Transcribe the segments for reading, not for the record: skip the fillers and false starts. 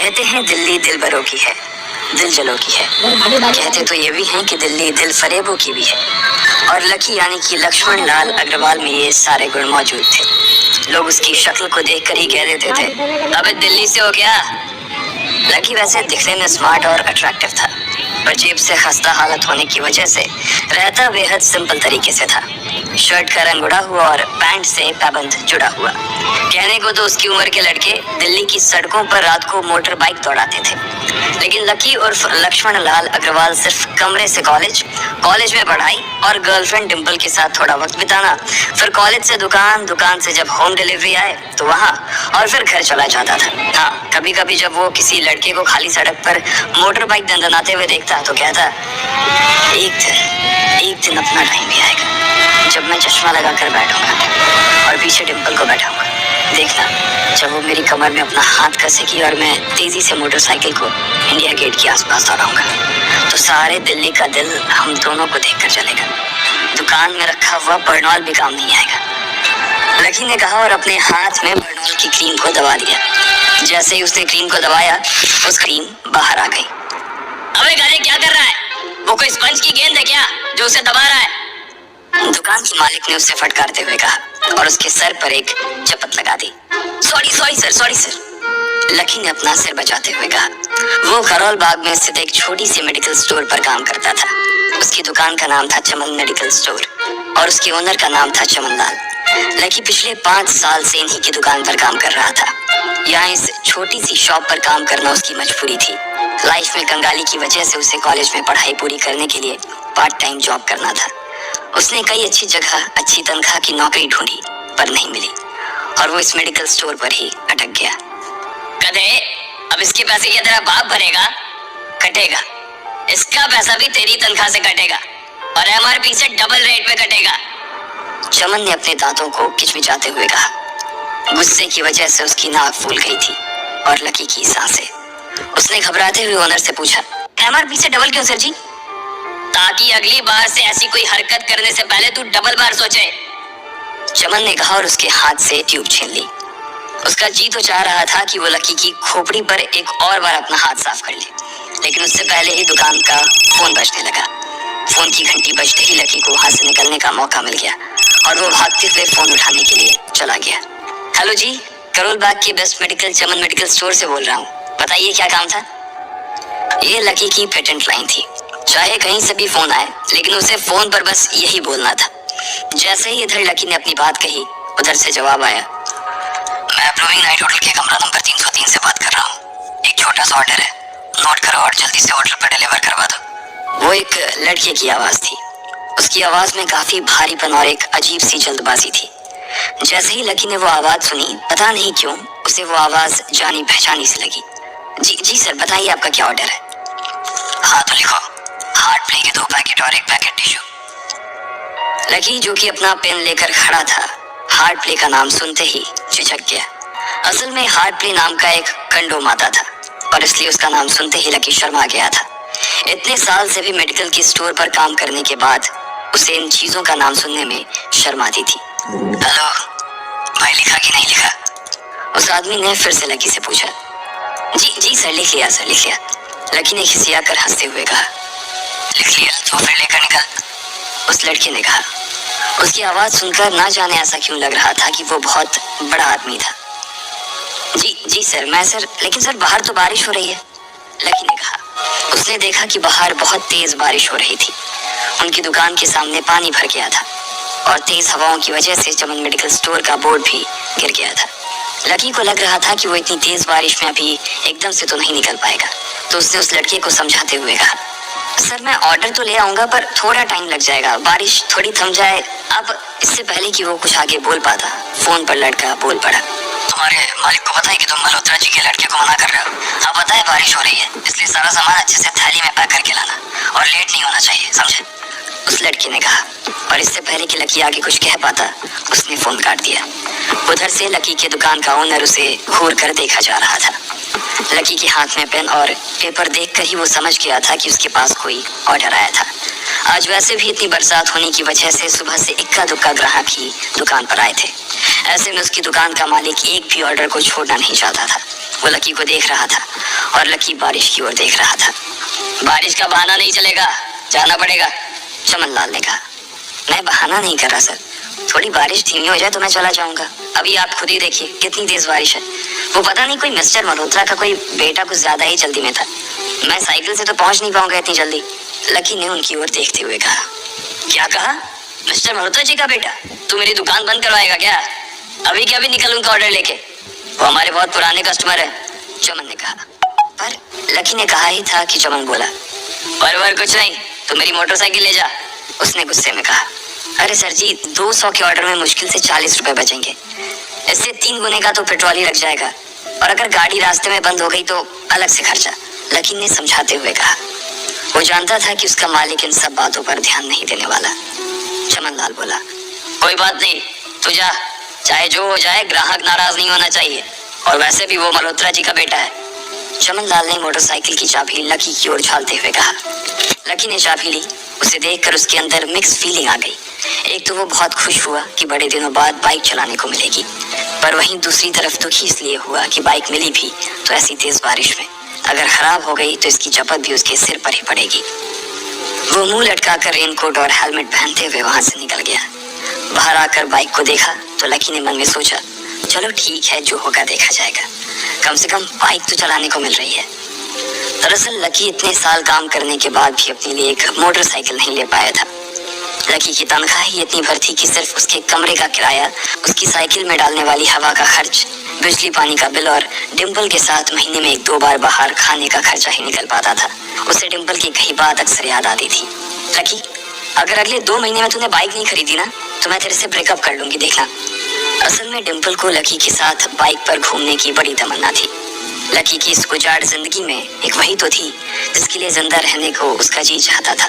कहते हैं दिल्ली दिल भरों की है, दिल जलों की है। कहते तो ये भी हैं कि दिल्ली दिल फरेबों की भी है। और लकी यानी कि लक्ष्मण लाल अग्रवाल में ये सारे गुण मौजूद थे। लोग उसकी शक्ल को देखकर ही कह देते थे, अबे दिल्ली से हो क्या। लकी वैसे दिखने में स्मार्ट और अट्रैक्टिव था, पर जेब से खस्ता हालत होने की वजह से रहता बेहद सिंपल तरीके से था। शर्ट का रंग उड़ा हुआ और पैंट से पाबंद जुड़ा हुआ। कहने को तो उसकी उम्र के लड़के दिल्ली की सड़कों पर रात को मोटर बाइक दौड़ाते थे, लेकिन लकी उर्फ लक्ष्मण लाल अग्रवाल सिर्फ कमरे से कॉलेज, कॉलेज में पढ़ाई और गर्लफ्रेंड डिम्पल के साथ थोड़ा वक्त बिताना, फिर कॉलेज से दुकान, दुकान से जब होम डिलीवरी आए तो वहाँ, और फिर घर चला जाता था। हाँ, कभी कभी जब वो किसी लड़के को खाली सड़क पर मोटर बाइक दंदनाते हुए देखता तो कहता, एक दिन अपना टाइम भी आएगा जब मैं चश्मा लगाकर बैठूंगा और पीछे डिम्पल को बैठाऊंगा। देखना, जब वो मेरी कमर में अपना हाथ कसेगी और मैं तेजी से मोटरसाइकिल को इंडिया गेट के आसपास दौड़ाऊंगा, तो सारे दिल्ली का दिल हम दोनों को देखकर चलेगा। दुकान में रखा हुआ बर्नॉल भी काम नहीं आएगा। लकी ने कहा और अपने हाथ में बर्नॉल की क्रीम को दबा दिया। जैसे ही उसने क्रीम को दबाया, उस क्रीम बाहर आ गई। अबे गाने क्या कर रहा है? वो कोई स्पंज की गेंद है क्या जो उसे दबा रहा है? दुकान के मालिक ने उसे फटकारते हुए कहा और उसके सर पर एक चपत लगा दी। Sorry sir. लकी ने अपना सिर बचाते हुए कहा। वो करोल बाग में स्थित एक छोटी सी मेडिकल स्टोर पर काम करता था। उसकी दुकान का नाम था चमन मेडिकल स्टोर और उसके ओनर का नाम था चमन लाल। लकी पिछले 5 साल से इन्हीं की दुकान पर काम कर रहा था। यहाँ इस छोटी सी शॉप पर काम करना उसकी मजबूरी थी। लाइफ में कंगाली की वजह से उसे कॉलेज में पढ़ाई पूरी करने के लिए पार्ट टाइम जॉब करना था। उसने कई अच्छी जगह अच्छी तनख्वाह की नौकरी ढूंढी पर नहीं मिली और वो इस मेडिकल स्टोर पर ही अटक गया। कदे, अब इसके पैसे क्या तेरा बाप भरेगा? कटेगा। इसका पैसा भी तेरी तनख्वाह से कटेगा और एमआरपी से डबल रेट पे कटेगा। चमन ने अपने दांतों को किचमिचाते हुए कहा। गुस्से की वजह से उसकी नाक फूल गई थी और लकी की सांसें। उसने घबराते हुए ओनर से पूछा, एमआरपी से डबल क्यों सर जी? ताकि अगली बार से ऐसी कोई हरकत करने से पहले तू डबल बार सोचे। चमन ने कहा और उसके हाथ से ट्यूब छीन ली। उसका जी तो चाह रहा था कि वो लकी की खोपड़ी पर एक और बार अपना हाथ साफ कर ले, लेकिन उससे पहले ही दुकान का फोन बजने लगा। फोन की घंटी बजते ही लकी को वहां से निकलने का मौका मिल गया और वो भागते हुए फोन उठाने के लिए चला गया। हेलो जी, करोल बाग के बेस्ट मेडिकल चमन मेडिकल स्टोर से बोल रहा हूँ, बताइए क्या काम था? ये लकी की पेटेंट लाइन थी। चाहे कहीं से भी फोन आए, लेकिन उसे फोन पर बस यही बोलना था। जैसे ही इधर लकी ने अपनी बात कही, उधर से जवाब आया, मैं अप्रूविंग नाइट होटल के कमरा नंबर 303 से बात कर रहा हूँ। एक छोटा सा ऑर्डर है, नोट करो और जल्दी से ऑर्डर पर डिलीवर करवा दो। वो एक लड़के की आवाज थी। उसकी आवाज में काफी भारीपन और एक अजीब सी जल्दबाजी थी। जैसे ही लकी ने वो आवाज सुनी, पता नहीं क्यों उसे वो आवाज जानी पहचानी सी लगी। जी सर, बताइए आपका क्या ऑर्डर है? हाँ तो लिखो, हार्ट प्ले के 2 पैकेट और 1 पैकेट टिश्यू। लकी जो कि अपना पेन लेकर खड़ा था, हार्ट प्ले का नाम सुनते ही झिझक गया। असल में हार्ट प्ले नाम का एक कंडोम आता था और इसलिए उसका नाम सुनते ही लकी शर्मा गया था। इतने साल से भी मेडिकल की स्टोर पर काम करने के बाद उसे इन चीजों का नाम सुनने में शर्म आती थी। हेलो भाई, लिखा कि नहीं लिखा? उस आदमी ने फिर से लकी से पूछा। जी सर, लिख लिया सर, लिख लिया। लकी ने खिसिया कर हंसते हुए कहा। लिख लिया तो फिर लेकर निकल, उस लड़के ने कहा। उसकी आवाज सुनकर ना जाने ऐसा क्यों लग रहा था कि वो बहुत बड़ा आदमी था। जी सर, मैं सर, लेकिन सर बाहर तो बारिश हो रही है, लकी ने कहा। उसने देखा कि बाहर बहुत तेज बारिश हो रही थी। उनकी दुकान के सामने पानी भर गया था और तेज हवाओं की वजह से चमन मेडिकल स्टोर का बोर्ड भी गिर गया था। लकी को लग रहा था कि वो इतनी तेज बारिश में अभी एकदम से तो नहीं निकल पाएगा, तो उसने उस लड़के को समझाते हुए कहा, सर मैं ऑर्डर तो ले आऊंगा पर थोड़ा टाइम लग जाएगा, बारिश थोड़ी थम जाए। अब इससे पहले कि वो कुछ आगे बोल पाता, फोन पर लड़का बोल पड़ा। तुम्हारे मालिक को पता है कि तुम मल्होत्रा जी के लड़के को मना कर रहे हो? हाँ पता है, बारिश हो रही है, इसलिए सारा सामान अच्छे से थैली में पैक करके लाना और लेट नहीं होना चाहिए, समझे? उस लड़के ने कहा और इससे पहले कि लकी आगे कुछ कह पाता, उसने फोन काट दिया। उधर से लकी के दुकान का ओनर उसे घूर कर देखा जा रहा था। लकी के हाथ में पेन और पेपर देखकर ही वो समझ गया था कि उसके पास कोई ऑर्डर आया था। आज वैसे भी इतनी बरसात होने की वजह से सुबह से इक्का दुक्का ग्राहक ही दुकान पर आए थे। ऐसे में उसकी दुकान का मालिक एक भी ऑर्डर को छोड़ना नहीं चाहता था। वो लकी को देख रहा था और लकी बारिश की ओर देख रहा था। बारिश का बहाना नहीं चलेगा, जाना पड़ेगा, चमन लाल ने कहा। मैं बहाना नहीं कर रहा सर, थोड़ी बारिश धीमी हो जाए तो मैं चला जाऊंगा। अभी आप खुद ही देखिए कितनी तेज बारिश है। वो पता नहीं कोई मिस्टर मल्होत्रा का कोई बेटा कुछ ज्यादा ही जल्दी में था। मैं साइकिल से तो पहुंच नहीं पाऊंगा इतनी जल्दी, लकी ने उनकी ओर देखते हुए कहा। क्या कहा? मिस्टर मल्होत्रा जी का बेटा? तू मेरी दुकान बंद करवाएगा क्या? अभी क्या भी निकल उनका ऑर्डर लेके, वो हमारे बहुत पुराने कस्टमर है, चमन ने कहा। पर लकी ने कहा ही था कि चमन बोला। पर कुछ नहीं, तू मेरी मोटरसाइकिल ले जा, उसने गुस्से में कहा। अरे सर जी, 200 के ऑर्डर में मुश्किल से 40 रुपए बचेंगे, इससे 3 गुने का तो पेट्रोल ही लग जाएगा, और अगर गाड़ी रास्ते में बंद हो गई तो अलग से खर्चा, लकी ने समझाते हुए कहा। वो जानता था कि उसका मालिक इन सब बातों पर ध्यान नहीं देने वाला। चमन लाल बोला, कोई बात नहीं, तू जा, चाहे जो हो जाए ग्राहक नाराज नहीं होना चाहिए, और वैसे भी वो मल्होत्रा जी का बेटा है। चमन लाल ने मोटरसाइकिल की चाबी लकी की ओर झालते हुए कहा। लकी ने चाबी ली, उसे देखकर उसके अंदर मिक्स फीलिंग आ गई। एक तो वो बहुत खुश हुआ कि बड़े दिनों बाद बाइक चलाने को मिलेगी, पर वहीं दूसरी तरफ दुखी इसलिए हुआ कि बाइक मिली भी तो ऐसी तेज बारिश में, अगर खराब हो गई तो इसकी चपत भी उसके सिर पर ही पड़ेगी। वो मुंह लटकाकर रेनकोट और हेलमेट पहनते हुए वहां से निकल गया। बाहर आकर बाइक को देखा तो लकी ने मन में सोचा, चलो ठीक है, जो होगा देखा जाएगा, कम से कम बाइक तो चलाने को मिल रही है। दरअसल लकी इतने साल काम करने के बाद भी अपने लिए एक मोटरसाइकिल नहीं ले पाया था। लकी की तनख्वाह ही इतनी भर थी कि सिर्फ उसके कमरे का किराया, उसकी साइकिल में डालने वाली हवा का खर्च, बिजली पानी का बिल और डिम्पल के साथ महीने में 1-2 बार बाहर खाने का खर्चा ही निकल पाता था। उसे डिम्पल की कई बात अक्सर याद आती थी। लकी, अगर अगले 2 महीने में तूने बाइक नहीं खरीदी ना तो मैं तेरे से ब्रेकअप कर लूंगी, देखना। असल में डिम्पल को लकी के साथ बाइक पर घूमने की बड़ी तमन्ना थी। लकी की इस उजाड़ जिंदगी में एक वही तो थी जिसके लिए जिंदा रहने को उसका जी चाहता था।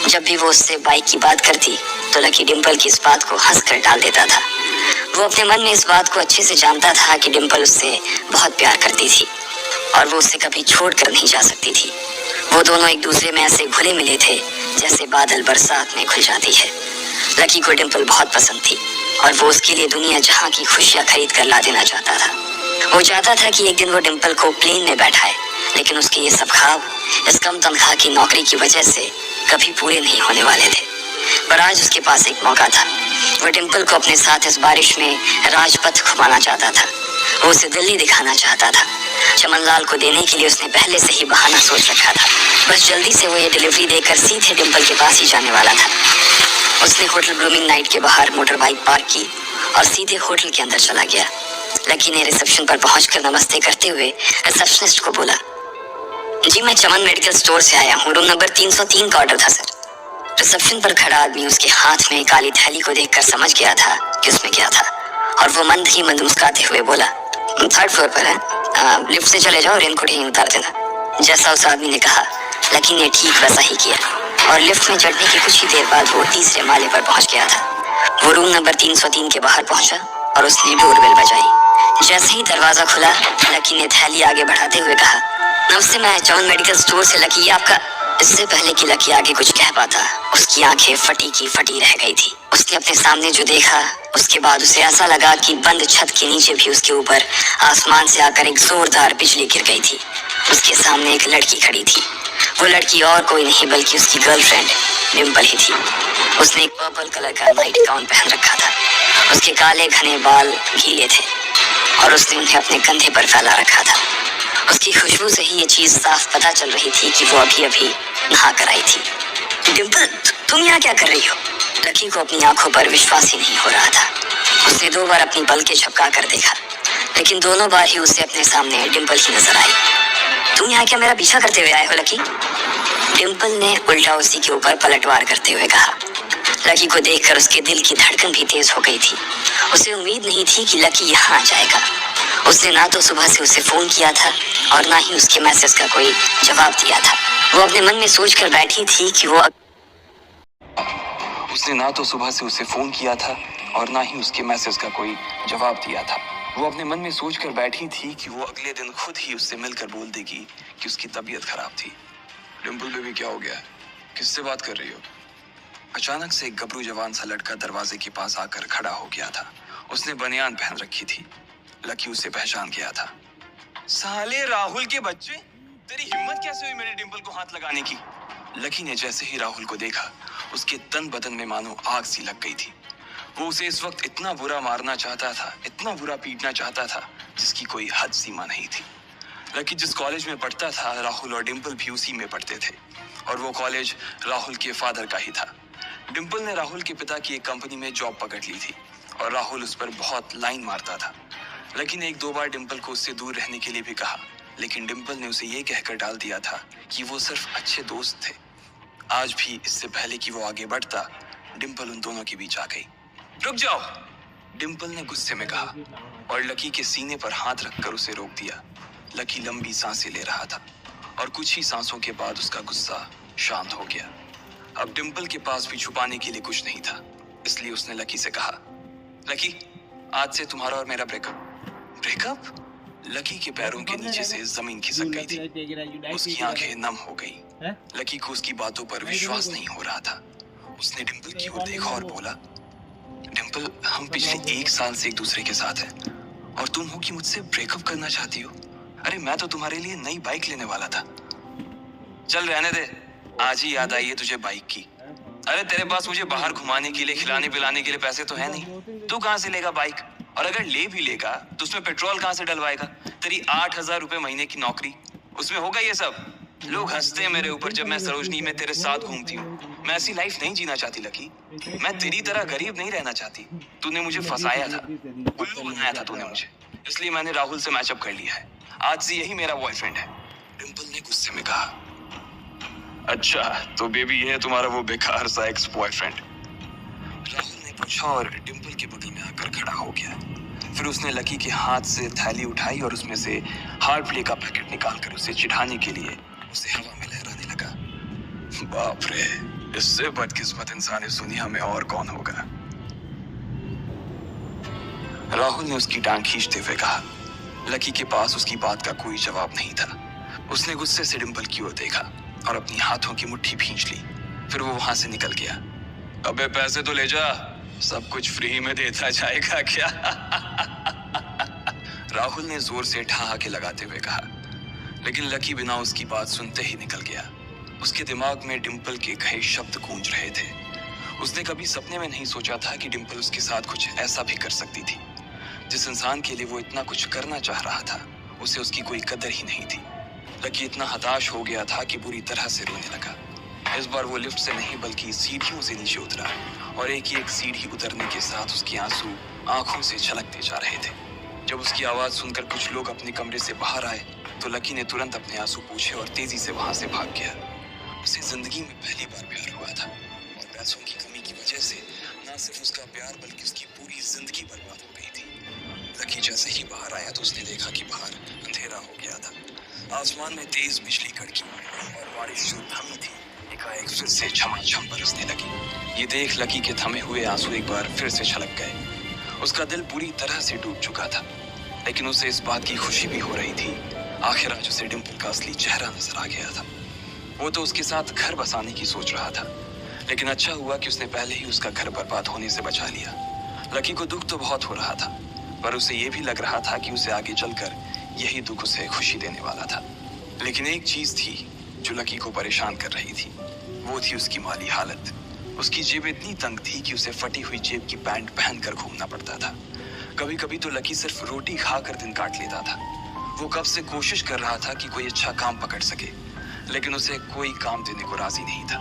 जब भी वो उससे बाइक की बात करती तो लकी डिम्पल की इस बात को हंसकर टाल देता था। वो अपने मन में इस बात को अच्छे से जानता था कि डिम्पल उससे बहुत प्यार करती थी और वो उससे कभी छोड़ कर नहीं जा सकती थी। वो दोनों एक दूसरे में ऐसे घुले मिले थे जैसे बादल बरसात में घुल जाती है। लकी को डिम्पल बहुत पसंद थी और वो उसके लिए दुनिया जहां की खुशियां खरीद कर ला देना चाहता था। वो चाहता था कि एक दिन वो डिम्पल को प्लेन में बैठाए, लेकिन उसके ये सब ख्वाब इस कम तनख्वाह की नौकरी की वजह से कभी पूरे नहीं होने वाले थे। पर आज उसके पास एक मौका था। वो डिम्पल को अपने साथ इस बारिश में राजपथ घुमाना चाहता था। वो उसे दिल्ली दिखाना चाहता था। चमन लाल को देने के लिए उसने पहले से ही बहाना सोच रखा था। बस जल्दी से वो ये डिलीवरी देकर सीधे डिम्पल के पास ही जाने वाला था। उसने होटल ब्लूमिंग नाइट के बाहर मोटर बाइक पार्क की और सीधे होटल के अंदर चला गया। लकी ने रिसेप्शन पर पहुंचकर नमस्ते करते हुए रिसेप्शनिस्ट को बोला, जी मैं चमन मेडिकल स्टोर से आया हूँ, रूम नंबर 303 का ऑर्डर था सर। रिसेप्शन पर खड़ा आदमी उसके हाथ में काली थैली को देखकर समझ गया था कि उसमें क्या था और वो मंद ही मंद मुस्कुराते हुए बोला, 3rd फ्लोर पर है, लिफ्ट से चले जाओ, रेनकोट यहीं उतार देना। जैसा उस आदमी ने कहा लकी ने ठीक वैसा ही किया और लिफ्ट में चढ़ने की कुछ ही देर बाद वो 3रे माले पर पहुंच गया था। वो रूम नंबर 303 के बाहर पहुंचा और उसने डोरबेल बजाई। जैसे ही दरवाजा खुला लकी ने थैली आगे बढ़ाते हुए कहा, नमस्ते, मैं चमन मेडिकल स्टोर से लकी, आपका। इससे पहले कि लकी आगे कुछ कह पाता उसकी आंखें फटी की फटी रह गई थी। उसने अपने सामने जो देखा उसके बाद उसे ऐसा लगा कि बंद छत के नीचे भी उसके ऊपर आसमान से आकर एक जोरदार बिजली गिर गई थी। उसके सामने एक लड़की खड़ी थी। वो लड़की और कोई नहीं बल्कि उसकी गर्लफ्रेंड डिम्पल ही थी। उसने एक पर्पल कलर का नाइट गाउन पहन रखा था। उसके काले घने बाल गीले थे और उसने उन्हें अपने कंधे पर फैला रखा था। उसकी खुशबू से ही ये चीज साफ पता चल रही थी कि वो अभी अभी नहा कर आई थी। डिम्पल, तुम यहाँ क्या कर रही हो? लकी को अपनी आंखों पर विश्वास ही नहीं हो रहा था। उसने 2 बार अपनी पलकें झपका कर देखा, लेकिन दोनों बार ही उसे अपने सामने डिम्पल ही नजर आई। तुम यहाँ क्या मेरा पीछा करते हुए आए हो लकी? डिम्पल ने उल्टा उसी के ऊपर पलटवार करते हुए कहा। लकी को देखकर उसके दिल की धड़कन भी तेज हो गई थी। उसे उम्मीद नहीं थी कि लकी यहाँ आ जाएगा। उसने ना तो सुबह से उसे फोन किया था और ना ही उसके मैसेज का कोई जवाब दिया था। वो अपने मन में सोच कर बैठी थी कि वो उसने ना तो सुबह से उसे फोन किया था और ना ही उसके मैसेज का कोई जवाब दिया था। वो अपने मन में सोच कर बैठी थी कि वो अगले दिन खुद ही उससे मिलकर बोल देगी कि उसकी तबीयत खराब थी। डिम्पल बेबी, क्या हो गया? किससे बात कर रही हो? अचानक से एक गबरू जवान सा लड़का दरवाजे के पास आकर खड़ा हो गया था। उसने बनियान पहन रखी थी। लकी उसे पहचान गया था। साले राहुल के बच्चे, तेरी हिम्मत कैसे हुई मेरी डिंपल को हाथ लगाने की? लकी ने जैसे ही राहुल को देखा, उसके तन बदन में मानो आग सी लग गई थी। वो उसे इस वक्त इतना बुरा मारना चाहता था, इतना बुरा पीटना चाहता था, जिसकी कोई हद सीमा नहीं थी। लकी जिस कॉलेज में पढ़ता था, राहुल और डिंपल भी उसी में पढ़ते थे, और वो कॉलेज राहुल के फादर का ही था। डिंपल ने राहुल के पिता की एक कंपनी में जॉब पकड़ ली थी, और राहुल उस पर बहुत लाइन मारता था। लकी ने 1-2 बार डिंपल को उससे दूर रहने के लिए भी कहा, लेकिन डिंपल ने उसे ये कहकर डाल दिया था कि वो सिर्फ अच्छे दोस्त थे। आज भी इससे पहले कि वो आगे बढ़ता, डिंपल उन दोनों के बीच आ गई। रुक जाओ, डिंपल ने गुस्से में कहा, और लकी के सीने पर हाथ रखकर उसे रोक दिया। लकी लंबी सांसें ले रहा था, और कुछ ही सांसों के बाद उसका गुस्सा शांत हो गया। अब डिंपल के पास भी छुपाने के लिए कुछ नहीं था, इसलिए उसने लकी से कहा, लकी, आज से तुम्हारा और मेरा ब्रेकअप। ब्रेकअप? लकी के पैरों के नीचे से जमीन खिसक गई थी। उसकी आंखें नम हो गई। लकी को उसकी बातों पर विश्वास नहीं हो रहा था। उसने डिंपल की ओर देखा और बोला, डिंपल, हम पिछले 1 साल से एक दूसरे के साथ हैं, और तुम हो कि मुझसे ब्रेकअप करना चाहती हो? अरे मैं तो तुम्हारे लिए नई बाइक लेने वाला था। चल रहने दे, आज ही याद आई है तुझे बाइक की। अरे तेरे पास मुझे बाहर घुमाने के लिए, खिलाने पिलाने के लिए पैसे तो है नहीं, तू कहाँ से लेगा बाइक? और अगर ले भी लेगा तो उसमें पेट्रोल कहाँ से डलवाएगा? तेरी 8,000 रुपए महीने की नौकरी, उसमें होगा ये सब? लोग हंसते हैं मेरे ऊपर जब मैं सरोजनी में तेरे साथ घूमती हूँ। मैं ऐसी लाइफ नहीं जीना चाहती लकी। मैं तेरी तरह गरीब नहीं रहना चाहती। तूने मुझे फंसाया था, उल्लू बनाया था तूने मुझे, इसलिए मैंने राहुल से मैचअप कर लिया है। आज से यही मेरा बॉयफ्रेंड है। डिंपल ने गुस्से में कहा। अच्छा, तो बेबी ये है तुम्हारा वो बेकार सा एक्स बॉयफ्रेंड? राहुल ने पूछा, और डिंपल के बगल में आकर खड़ा हो गया। फिर उसने लकी के हाथ से थैली उठाई और उसमें से हार्ड प्ले का पैकेट निकालकर उसे चिढ़ाने के लिए उसे हवा में लहराने लगा। बाप रे, इससे बदकिस्मत इंसान इस दुनिया में और कौन होगा? राहुल ने उसकी टांग खींचते हुए कहा। लकी के पास उसकी बात का कोई जवाब नहीं था। उसने गुस्से से डिंपल की ओर देखा और अपनी हाथों की मुट्ठी भींच ली। फिर वो वहां से निकल गया। अबे पैसे तो ले जा, सब कुछ फ्री में देता जाएगा क्या? राहुल ने जोर से ठहाके लगाते हुए कहा, लेकिन लकी बिना उसकी बात सुनते ही निकल गया। उसके दिमाग में डिंपल के कहे शब्द गूंज रहे थे। उसने कभी सपने में नहीं सोचा था कि डिंपल उसके साथ कुछ ऐसा भी कर सकती थी। जिस इंसान के लिए वो इतना कुछ करना चाह रहा था, उसे उसकी कोई कदर ही नहीं थी। लकी इतना हताश हो गया था कि बुरी तरह से रोने लगा। इस बार वो लिफ्ट से नहीं बल्कि सीढ़ियों से नीचे उतरा, और एक सीढ़ी उतरने के साथ उसके आंसू आंखों से छलकते जा रहे थे। जब उसकी आवाज सुनकर कुछ लोग अपने कमरे से बाहर आए तो लकी ने तुरंत अपने आंसू पूछे और तेजी से वहां से भाग गया। उसे जिंदगी में पहली बार प्यार हुआ था, और पैसों की कमी की वजह से न सिर्फ उसका प्यार बल्कि उसकी पूरी जिंदगी बर्बाद हो गई थी। लकी जैसे ही बाहर आया तो उसने देखा कि बाहर अंधेरा हो गया था। आसमान में तेज बिजली कड़की और बारिश जो थमी थी एकाएक फिर से झमाझम बरसने लगी। ये देख लकी के थमे हुए आंसू एक बार फिर से छलक गए। उसका दिल पूरी तरह से टूट चुका था, लेकिन उसे इस बात की खुशी भी हो रही थी। आखिर आज उसे डिंपल का असली चेहरा नजर आ गया था। वो तो उसके साथ घर बसाने की सोच रहा था, लेकिन अच्छा हुआ कि उसने पहले ही उसका घर बर्बाद होने से बचा लिया। लकी को दुख तो बहुत हो रहा था, पर उसे ये भी लग रहा था कि उसे आगे चलकर यही दुख उसे खुशी देने वाला था। लेकिन एक चीज थी जो लकी को परेशान कर रही थी, वो थी उसकी माली हालत। उसकी जेब इतनी तंग थी कि उसे फटी हुई जेब की पैंट पहनकर घूमना पड़ता था। कभी कभी तो लकी सिर्फ रोटी खाकर दिन काट लेता था। वो कब से कोशिश कर रहा था कि कोई अच्छा काम पकड़ सके, लेकिन उसे कोई काम देने को राजी नहीं था।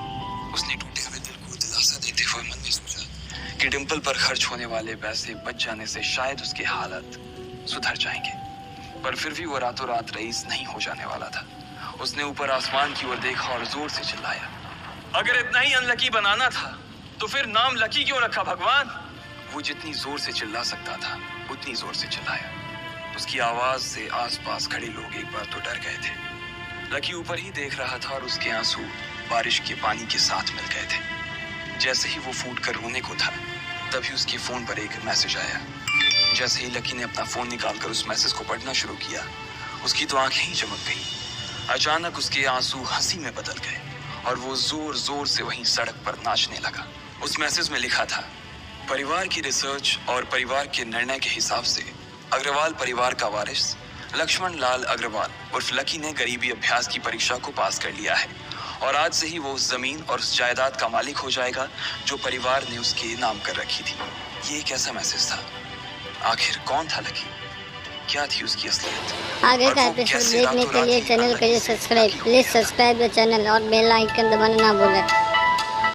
उसने टूटे हुए दिल को दिलासा देते हुए मन में सोचा कि डिंपल पर खर्च होने वाले पैसे बच जाने से शायद उसके हालत सुधर जाएंगे, पर फिर भी वो रातों रात रईस नहीं हो जाने वाला था। उसने ऊपर आसमान की ओर देखा और जोर से चिल्लाया, अगर इतना ही अनलकी बनाना था तो फिर नाम लकी क्यों रखा भगवान? वो जितनी जोर से चिल्ला सकता था उतनी जोर से चिल्लाया। उसकी आवाज से आसपास खड़े लोग एक बार तो डर गए थे। लकी ऊपर ही देख रहा था और उसके आंसू बारिश के पानी के साथ मिल गए थे। जैसे ही वो फूट कर रोने को था, तभी उसके फोन पर एक मैसेज आया। जैसे ही लकी ने अपना फोन निकालकर उस मैसेज को पढ़ना शुरू किया, उसकी तो आंखें ही चमक गई। अचानक उसके आंसू हंसी में बदल गए और वो जोर जोर से वहीं सड़क पर नाचने लगा। उस मैसेज में लिखा था, परिवार की रिसर्च और परिवार के निर्णय के हिसाब से अग्रवाल परिवार का वारिस लक्ष्मण लाल अग्रवाल उर्फ लकी ने गरीबी अभ्यास की परीक्षा को पास कर लिया है और आज से ही वो उस जमीन और उस जायदाद का मालिक हो जाएगा जो परिवार ने उसके नाम कर रखी थी। ये एक ऐसा मैसेज था। आखिर कौन था लकी? क्या थी उसकी असलियत? आगे और का वो एपिसोड कैसे देखने रातों के लिए रात चैनल अलग करिए से सब्सक्राइब। अलग प्लीज़ से सब्सक्राइब द चैनल और बेल आइकन दबाना ना भूलें।